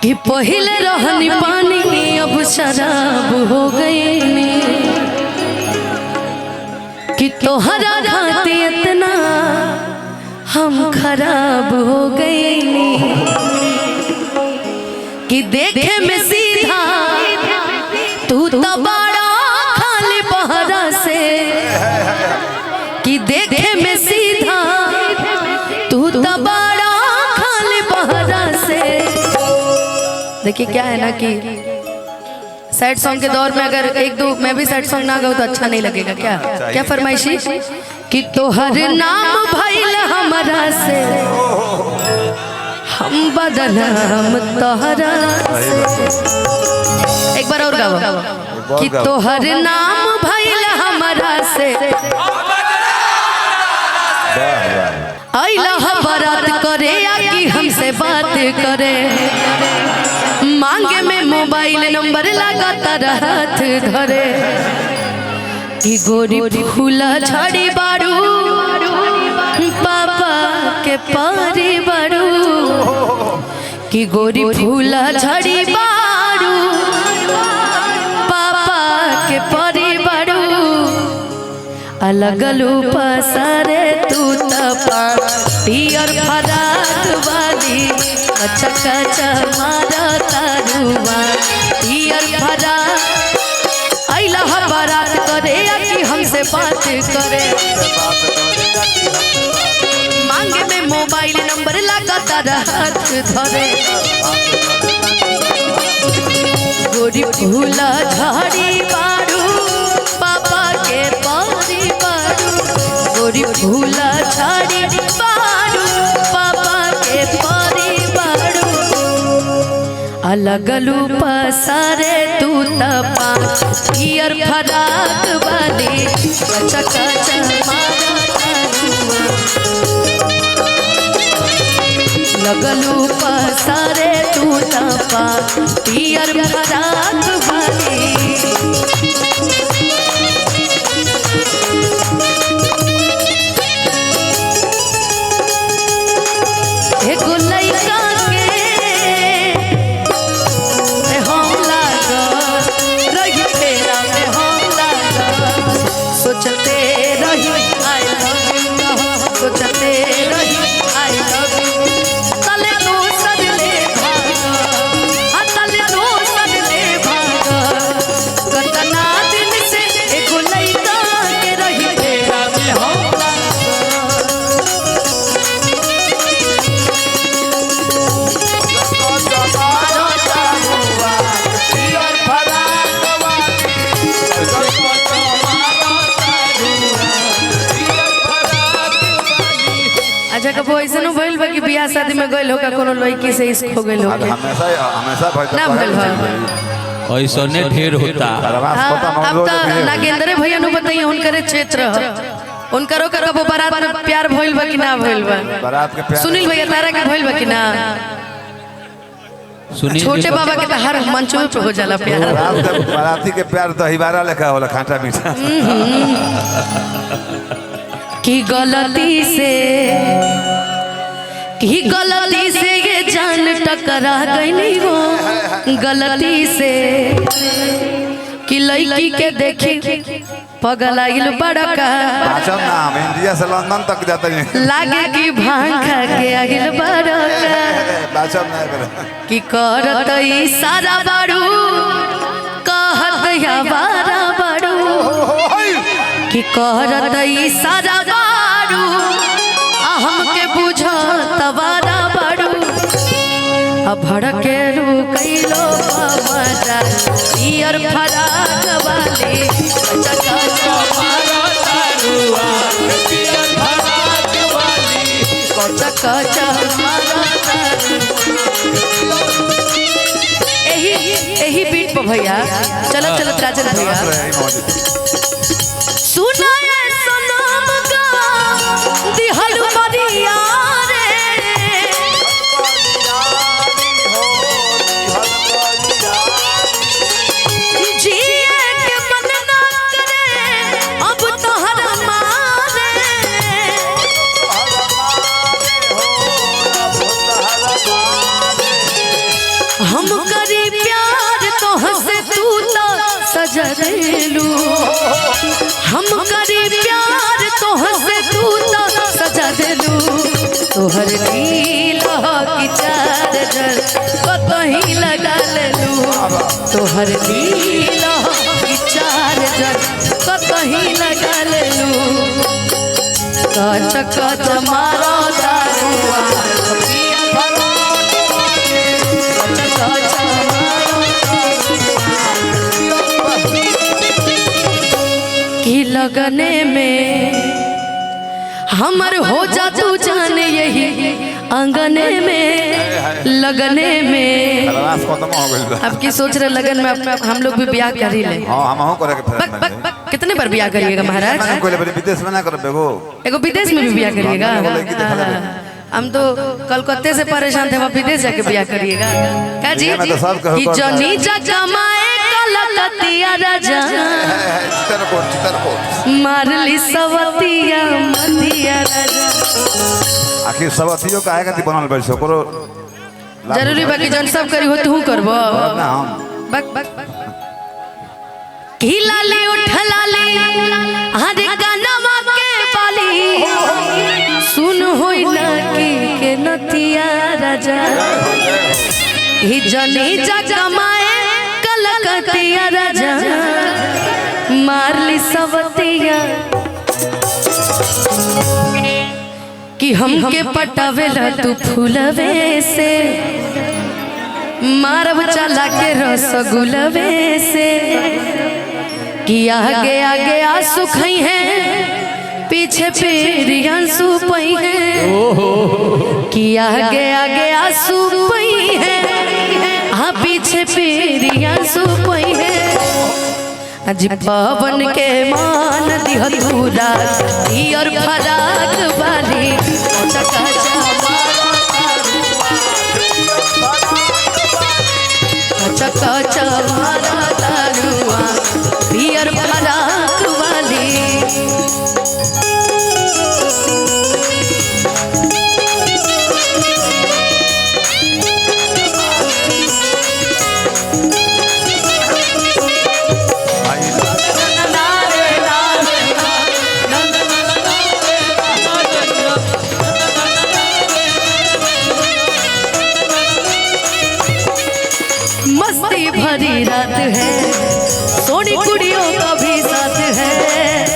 कि पहले रहनी पानी अब शराब हो गई कि तोहरा खाते इतना हम खराब हो गए कि देखे में सीधा तू तो बड़ा खाली बहरा से कि देखे में सीधा तू तो बड़ा खाली बहरा से। देखिए क्या है ना कि सैड सॉन्ग के दौर में अगर एक दो मैं भी सैड सॉन्ग ना गाऊं तो अच्छा नहीं लगेगा। क्या क्या फरमाइशी कि तोहर नाम भइल हमरा से हम बदनाम तोहरा से। एक बार और गाओ कि तोहर नाम भइल हमरा से आइला बारात करे कि हमसे बात करे मांगे में मोबाइल नंबर लगातार हाथ धरे कि गोरी फूला झाड़ी बारू पापा के पारी बारू कि गोरी फूला झाड़ी बारू पापा के पारी बारू अलग पसारे तू तपा पियर फराक वाली अच्छा कचा मारा तारुआ पियर फराक आइला बारात करे कि हमसे बात करे मांगे में मोबाइल नंबर लगातार हाथ धरे गोरी फूला झाड़ी बारू पापा के पारी बारू गोरी फूला झाड़ी बारू पापा के पारी बारू अलग पसारे तू तपा पियर फराक वाली कचा कचा मारा लगलू पसारे तू तपा पियर फराक वाली। अच्छा कबो ऐसे न भइल बा कि बियाह शादी में गइल होगा कोनो लड़की से इश्क हो गइल होगा हमेशा हमेशा ना भइल बा ऐसा ने ढेर होता। अब तो नागेंद्र भैया नु बताइए उनकरे क्षेत्र उनकरो का कबो बारात में प्यार भइल बा कि ना भइल बा बारात के प्यार सुनील भैया तारा के भइल बा कि ना सुनील छोटे बाबा के तो हर मंचों पे हो जाला प्यार बाराती के प्यार तो हिबारा लेखा होला खाटा मीठा की गलती से ये जान टकरा गई हो गलती से कि लड़की के देखी पगल आइल बड़का नाम इंडिया से लंदन तक जाता है लागे कि भांग खा के आइल बड़का कि करत इशारा बारू कहत या बारा बारू कि कहत इशारा बारू हमके बुझा तवारा बारू अब भड़के रुकैलो बाबा पियर फराक वाली चका मारा तारुआ पियर फराक वाली चका मारा एही बीट पे भैया चलत चलत राजन भैया सुना सनम का दिहल बरिया हम करी प्यार तो हंसे तू तो सजा देलू हम करी प्यार तो हंसे तू तो सजा देलू तोहर नीला की चार्जर कहीं लगा लेलू तोहर नीला की चार्जर कहीं लगा लेलू कच कच मारो दारुआ कि लगने में हमर हो जा तू जाने यही अंगने में लगने में खत्म हो गइल बा। अब की सोच रहे लगन में हम लोग भी ब्याह कर ही ले हां हम हो करे के फिर कितने बार ब्याह करिएगा महाराज कोई विदेश में ना करब एगो एगो विदेश में भी ब्याह करिएगा हम तो कलकत्ते से परेशान थे वहाँ विदेश जाके ब्याह करिएगा क्या जी कि जनी जमाए कलकतिया राजा मारली सवतिया मतिया राजा आखिर सवतियो काहे खातिर बनल बैठ ओकरो जरूरी बाकी जन सब करी हो तू करबो ना हम बक बक की लाली उठलाली हरे गाना के बाली सुन होई ना के नतिया राजा ही जनी जमाए कलकतिया राजा मारली सवतिया कि हमके पटावेला तू फूलवे से मारब चला के रसगुलवे से कि आगे आगे आंसू खई है पीछे फिर आंसू पई है कि आगे आगे आंसू पई है हाँ पीछे फिर आंसू पई है अज पवन के मान दिह दूरा और फराक वाली चका मारा तारुआ पियर फराक वाली मस्ती भरी रात है सोनी कुड़ियों का भी साथ है